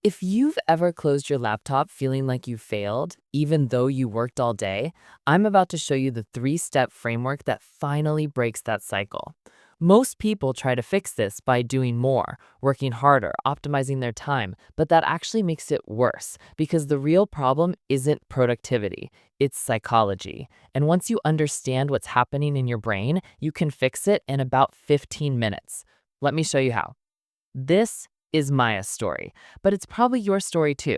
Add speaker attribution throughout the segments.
Speaker 1: If you've ever closed your laptop feeling like you failed, even though you worked all day, I'm about to show you the 3-step framework that finally breaks that cycle. Most people try to fix this by doing more, working harder, optimizing their time, but that actually makes it worse because the real problem isn't productivity, it's psychology. And once you understand what's happening in your brain, you can fix it in about 15 minutes. Let me show you how. This is Maya's story, but it's probably your story too.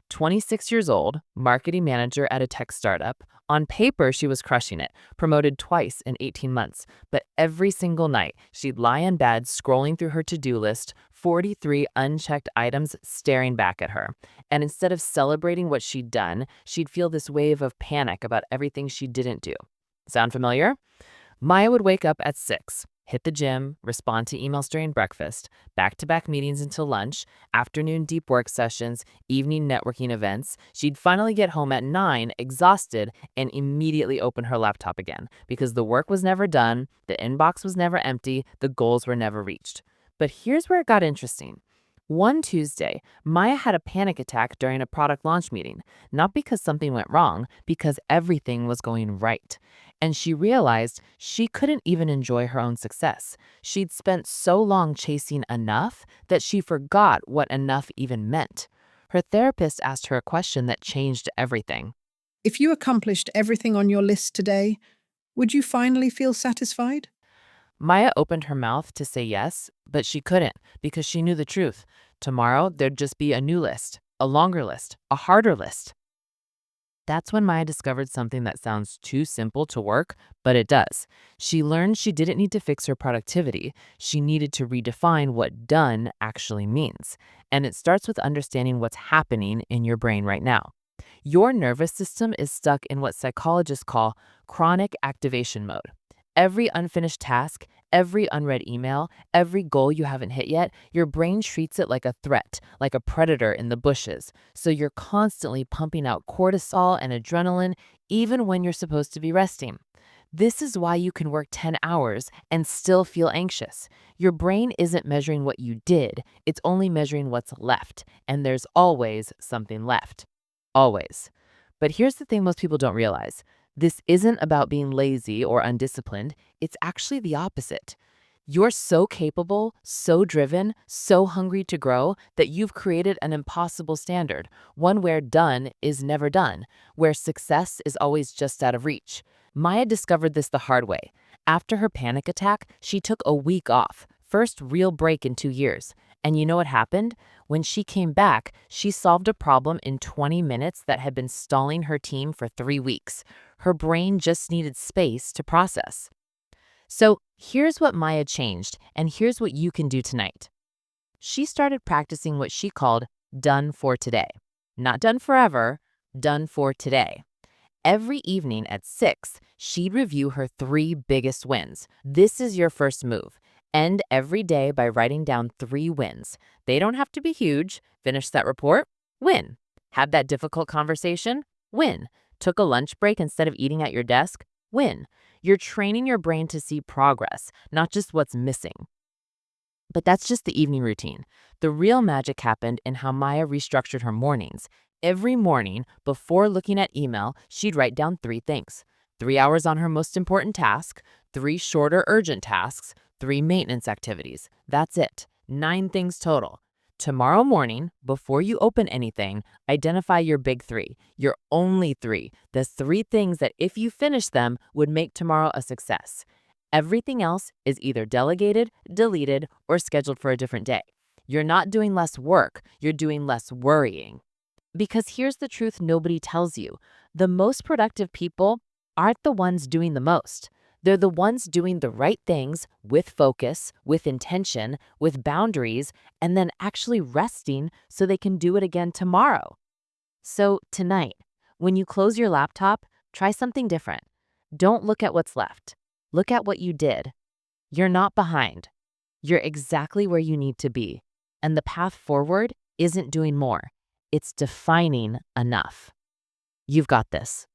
Speaker 1: 26 years old, marketing manager at a tech startup. On paper, she was crushing it, promoted twice in 18 months. But every single night, she'd lie in bed scrolling through her to-do list, 43 unchecked items staring back at her. And instead of celebrating what she'd done, she'd feel this wave of panic about everything she didn't do. Sound familiar? Maya would wake up at 6, hit the gym, respond to emails during breakfast, back-to-back meetings until lunch, afternoon deep work sessions, evening networking events. She'd finally get home at 9, exhausted, and immediately open her laptop again because the work was never done, the inbox was never empty, the goals were never reached. But here's where it got interesting. One Tuesday, Maya had a panic attack during a product launch meeting, not because something went wrong, because everything was going right. And she realized she couldn't even enjoy her own success. She'd spent so long chasing enough that she forgot what enough even meant. Her therapist asked her a question that changed everything.
Speaker 2: If you accomplished everything on your list today, would you finally feel satisfied?
Speaker 1: Maya opened her mouth to say yes, but she couldn't because she knew the truth. Tomorrow, there'd just be a new list, a longer list, a harder list. That's when Maya discovered something that sounds too simple to work, but it does. She learned she didn't need to fix her productivity. She needed to redefine what done actually means. And it starts with understanding what's happening in your brain right now. Your nervous system is stuck in what psychologists call chronic activation mode. Every unfinished task, every unread email, every goal you haven't hit yet, your brain treats it like a threat, like a predator in the bushes. So you're constantly pumping out cortisol and adrenaline, even when you're supposed to be resting. This is why you can work 10 hours and still feel anxious. Your brain isn't measuring what you did, it's only measuring what's left. And there's always something left. Always. But here's the thing most people don't realize. This isn't about being lazy or undisciplined. It's actually the opposite. You're so capable, so driven, so hungry to grow that you've created an impossible standard, one where done is never done, where success is always just out of reach. Maya discovered this the hard way. After her panic attack, she took a week off, first real break in 2 years. And you know what happened? When she came back, she solved a problem in 20 minutes that had been stalling her team for 3 weeks. Her brain just needed space to process. So here's what Maya changed, and here's what you can do tonight. She started practicing what she called done for today. Not done forever, done for today. Every evening at 6, she'd review her 3 biggest wins. This is your first move. End every day by writing down 3 wins. They don't have to be huge. Finish that report? Win. Had that difficult conversation? Win. Took a lunch break instead of eating at your desk? Win. You're training your brain to see progress, not just what's missing. But that's just the evening routine. The real magic happened in how Maya restructured her mornings. Every morning, before looking at email, she'd write down 3 things. 3 hours on her most important task, 3 shorter urgent tasks, 3 maintenance activities. That's it. 9 things total. Tomorrow morning, before you open anything, identify your big 3, your only 3, the 3 things that if you finish them would make tomorrow a success. Everything else is either delegated, deleted, or scheduled for a different day. You're not doing less work, you're doing less worrying. Because here's the truth nobody tells you. The most productive people aren't the ones doing the most. They're the ones doing the right things with focus, with intention, with boundaries, and then actually resting so they can do it again tomorrow. So tonight, when you close your laptop, try something different. Don't look at what's left. Look at what you did. You're not behind. You're exactly where you need to be. And the path forward isn't doing more. It's defining enough. You've got this.